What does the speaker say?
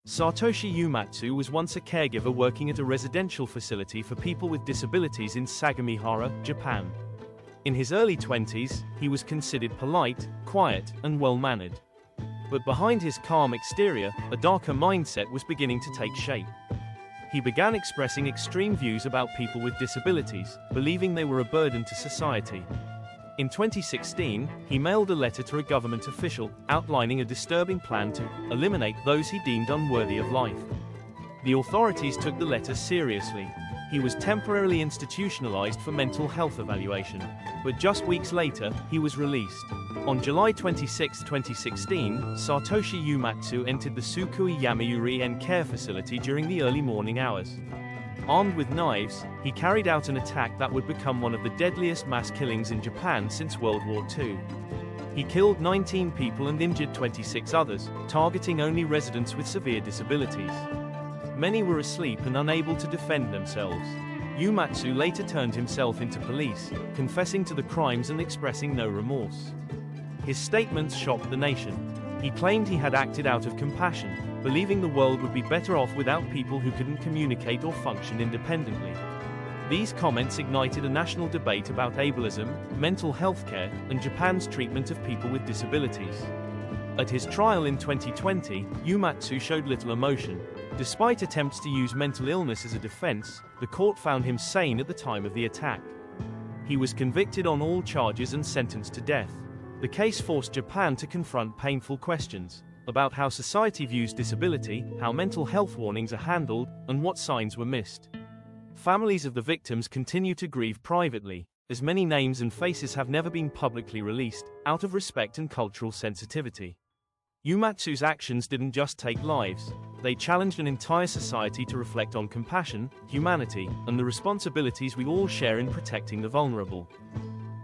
Satoshi Uematsu was once a caregiver working at a residential facility for people with disabilities in Sagamihara, Japan. In his early 20s, he was considered polite, quiet, and well-mannered. But behind his calm exterior, a darker mindset was beginning to take shape. He began expressing extreme views about people with disabilities, believing they were a burden to society. In 2016, he mailed a letter to a government official, outlining a disturbing plan to eliminate those he deemed unworthy of life. The authorities took the letter seriously. He was temporarily institutionalized for mental health evaluation, but just weeks later, he was released. On July 26, 2016, Satoshi Uematsu entered the Sukui Yamayuri-en care facility during the early morning hours. Armed with knives, he carried out an attack that would become one of the deadliest mass killings in Japan since World War II. He killed 19 people and injured 26 others, targeting only residents with severe disabilities. Many were asleep and unable to defend themselves. Uematsu later turned himself into police, confessing to the crimes and expressing no remorse. His statements shocked the nation. He claimed he had acted out of compassion, believing the world would be better off without people who couldn't communicate or function independently. These comments ignited a national debate about ableism, mental health care, and Japan's treatment of people with disabilities. At his trial in 2020, Uematsu showed little emotion. Despite attempts to use mental illness as a defense, the court found him sane at the time of the attack. He was convicted on all charges and sentenced to death. The case forced Japan to confront painful questions about how society views disability, how mental health warnings are handled, and what signs were missed. Families of the victims continue to grieve privately, as many names and faces have never been publicly released, out of respect and cultural sensitivity. Uematsu's actions didn't just take lives, they challenged an entire society to reflect on compassion, humanity, and the responsibilities we all share in protecting the vulnerable.